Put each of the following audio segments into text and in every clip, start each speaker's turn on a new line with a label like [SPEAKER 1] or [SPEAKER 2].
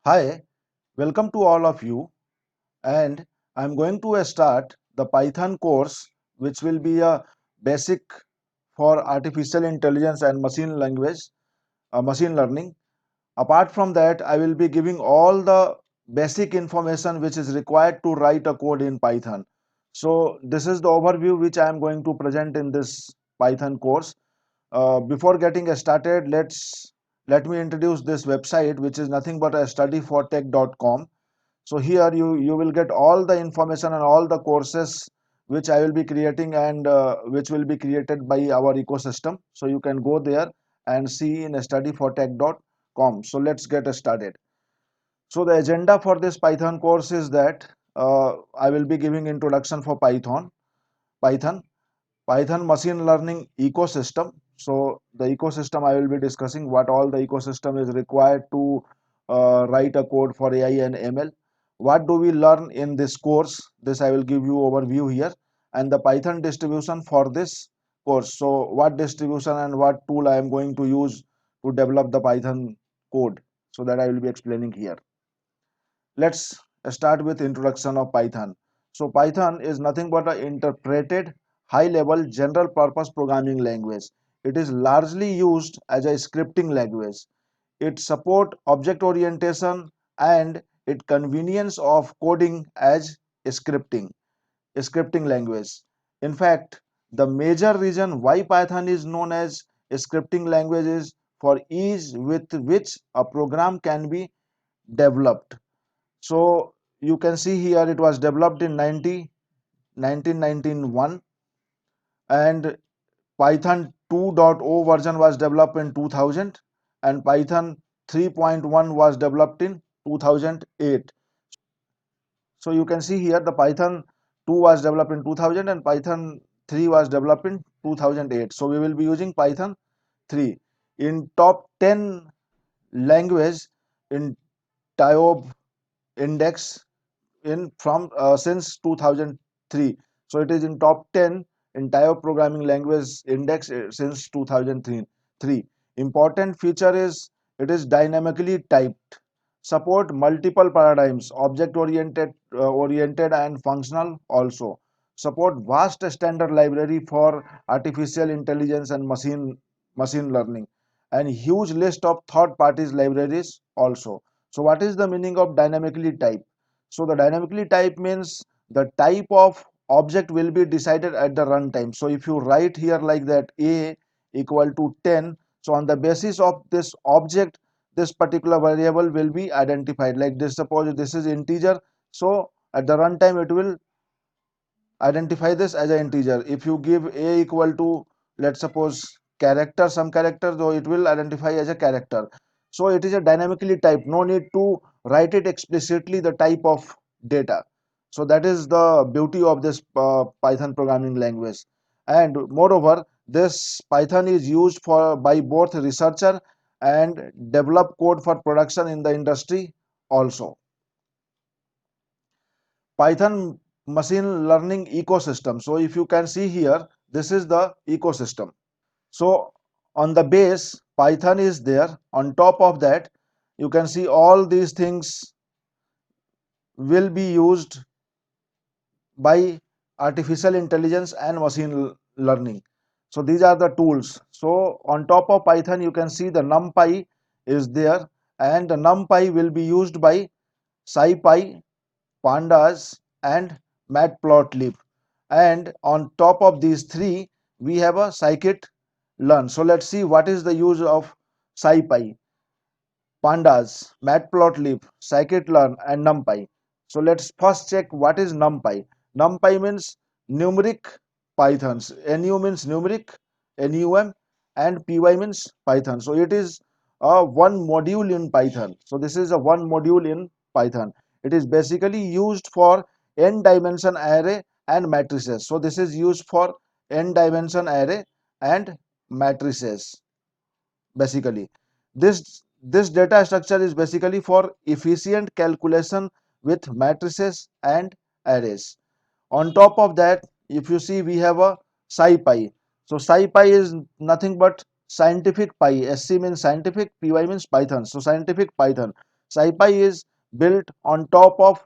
[SPEAKER 1] Hi, welcome to all of you, and I'm going to start the Python course, which will be a basic for artificial intelligence and machine learning. Apart from that, I will be giving all the basic information which is required to write a code in Python. So this is the overview which I am going to present in this Python course. Before getting started, let me introduce this website, which is nothing but a studyfortech.com. So here you will get all the information and all the courses which I will be creating and which will be created by our ecosystem. So you can go there and see in studyfortech.com. So let's get started. So the agenda for this Python course is that I will be giving introduction for Python, Python machine learning ecosystem. So the ecosystem I will be discussing what all the ecosystem is required to write a code for AI and ML. What do we learn in this course? This I will give you overview here, and the Python distribution for this course. So what distribution and what tool I am going to use to develop the Python code. So that I will be explaining here. Let's start with introduction of Python. So Python is nothing but an interpreted high level general purpose programming language. It is largely used as a scripting language. It support object orientation and it convenience of coding as scripting language. In fact, the major reason why Python is known as a scripting language is for ease with which a program can be developed. So you can see here it was developed in 1991, and Python 2.0 version was developed in 2000 and Python 3.1 was developed in 2008. So you can see here the Python 2 was developed in 2000 and Python 3 was developed in 2008. So we will be using Python 3 in top 10 language in TIOB index in from since 2003. So it is in top 10 entire programming language index since 2003. Important feature is it is dynamically typed, support multiple paradigms, object oriented and functional, also support vast standard library for artificial intelligence and machine learning, and huge list of third parties libraries also. So what is the meaning of dynamically typed? So the dynamically type means the type of object will be decided at the runtime. So if you write here like that a equal to 10, so on the basis of this object, this particular variable will be identified. Like this, suppose this is integer, so at the runtime it will identify this as an integer. If you give a equal to, let's suppose, character, some character, though it will identify as a character. So it is a dynamically typed, no need to write it explicitly the type of data. So that is the beauty of this Python programming language. And moreover, this Python is used for by both researcher and develop code for production in the industry also. Python machine learning ecosystem. So if you can see here, this is the ecosystem. So on the base, Python is there. On top of that, you can see all these things will be used by artificial intelligence and machine learning. So these are the tools. So on top of Python, you can see the NumPy is there, and the NumPy will be used by SciPy, Pandas, and Matplotlib. And on top of these three, we have a scikit-learn. So let's see what is the use of SciPy, Pandas, Matplotlib, scikit-learn, and NumPy. So let's first check what is NumPy. NumPy means numeric pythons. Nu means numeric, NUM, and Py means Python. So it is a one module in Python. So this is a one module in Python. It is basically used for n dimension array and matrices. So this is used for n dimension array and matrices basically. This data structure is basically for efficient calculation with matrices and arrays. On top of that, if you see, we have a SciPy. So SciPy is nothing but scientific pi. Sc means scientific, Py means Python. So scientific Python. SciPy is built on top of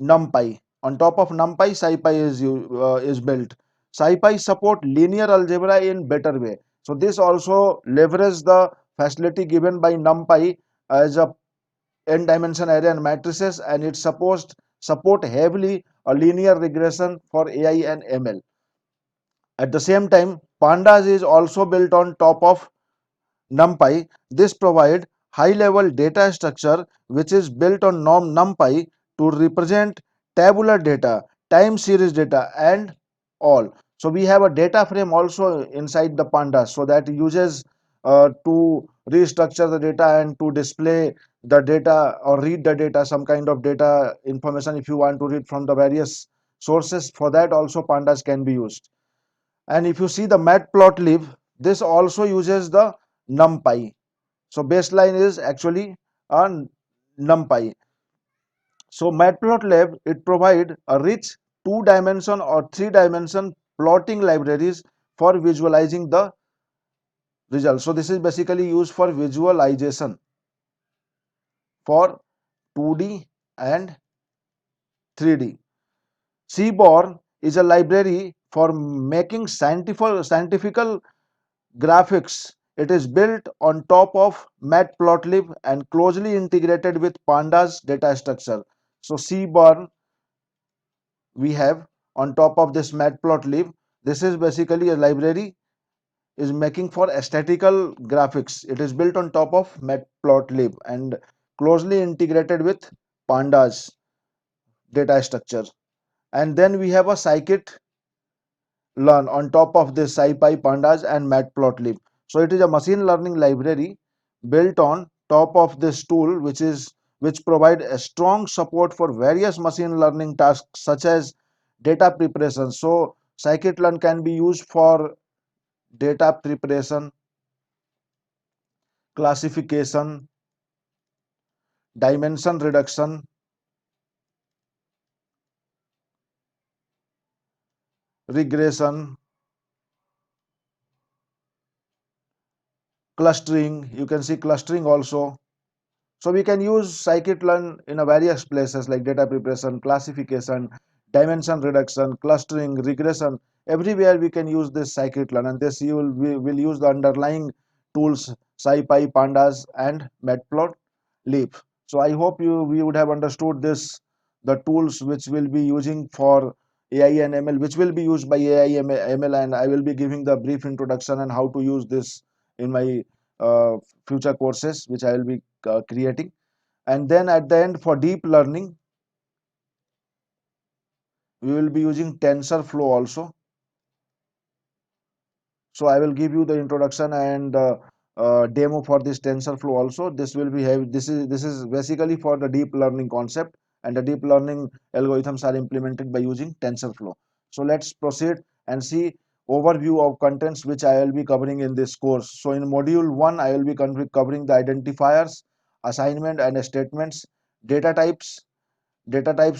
[SPEAKER 1] NumPy. On top of NumPy, SciPy is built. SciPy support linear algebra in better way. So this also leverages the facility given by NumPy as a n dimension array and matrices, and it supposed support heavily a linear regression for AI and ML. At the same time, Pandas is also built on top of NumPy. This provide high-level data structure which is built on NumPy to represent tabular data, time series data, and all. So we have a data frame also inside the Pandas, so that uses to restructure the data and to display the data or read the data, some kind of data information if you want to read from the various sources. For that also Pandas can be used. And if you see the matplotlib, this also uses the NumPy. So baseline is actually a NumPy. So matplotlib, it provide a rich two-dimension or three-dimension plotting libraries for visualizing the results. So this is basically used for visualization for 2D and 3D. Seaborn is a library for making scientific graphics. It is built on top of matplotlib and closely integrated with pandas data structure. So Seaborn we have on top of this matplotlib. This is basically a library is making for aesthetical graphics. It is built on top of matplotlib and closely integrated with pandas data structure. And then we have a scikit learn on top of this SciPy, Pandas, and Matplotlib. So it is a machine learning library built on top of this tool, which provide a strong support for various machine learning tasks such as data preparation. So scikit-learn can be used for data preparation, classification, dimension reduction, regression, clustering. You can see clustering also. So we can use scikit-learn in a various places like data preparation, classification, dimension reduction, clustering, regression. Everywhere we can use this scikit-learn, and this you will we will use the underlying tools SciPy, Pandas, and Matplotlib. So I hope we would have understood this, the tools which will be using for AI and ML, which will be used by AI ML, and I will be giving the brief introduction and how to use this in my future courses which I will be creating. And then at the end, for deep learning, we will be using TensorFlow also. So I will give you the introduction and demo for this TensorFlow also. This will be this is basically for the deep learning concept, and the deep learning algorithms are implemented by using TensorFlow. So let's proceed and see overview of contents which I will be covering in this course. So in module 1, I will be covering the identifiers, assignment and statements, data types,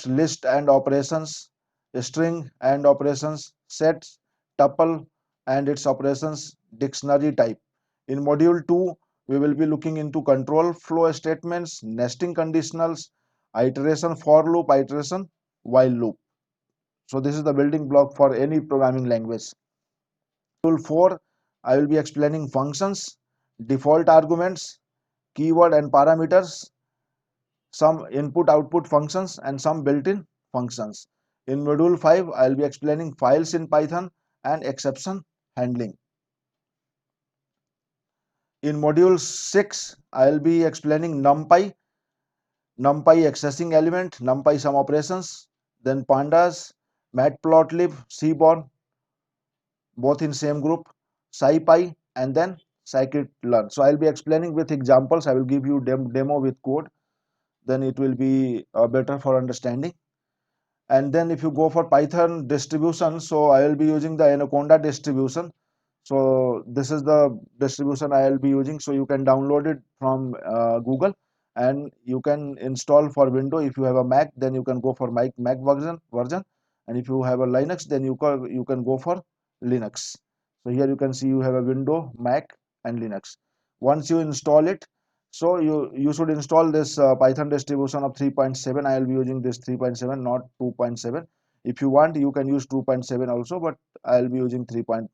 [SPEAKER 1] list and operations, string and operations, sets, tuple and its operations, dictionary type. In module 2, we will be looking into control flow statements, nesting conditionals, iteration for loop, iteration while loop. So this is the building block for any programming language. Module 4, I will be explaining functions, default arguments, keyword and parameters, some input output functions, and some built-in functions. In module 5, I will be explaining files in Python and exception handling. In module 6, I will be explaining NumPy, accessing element, NumPy sum operations, then pandas, matplotlib, seaborn, both in same group, SciPy, and then scikit-learn. So I will be explaining with examples. I will give you demo with code, then it will be better for understanding. And then if you go for Python distribution, so I will be using the Anaconda distribution. So this is the distribution I will be using. So you can download it from Google, and you can install for Windows. If you have a Mac, then you can go for Mac version, and if you have a Linux, then you can go for Linux. So here you can see you have a Windows, Mac, and Linux. Once you install it, So you should install this Python distribution of 3.7. I will be using this 3.7, not 2.7. If you want, you can use 2.7 also, but I will be using 3.7.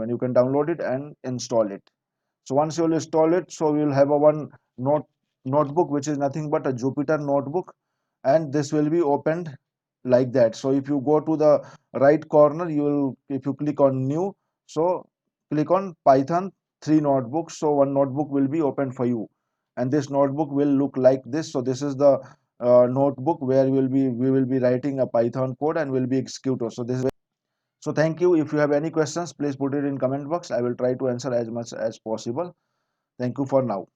[SPEAKER 1] You can download it and install it. So once you will install it, so we will have a one notebook which is nothing but a Jupyter notebook, and this will be opened like that. So if you go to the right corner, you will, if you click on new, so click on Python 3 notebooks. So one notebook will be opened for you, and this notebook will look like this. So this is the notebook where we will be writing a Python code and will be executor. So this is so thank you. If you have any questions, please put it in comment box. I will try to answer as much as possible. Thank you for now.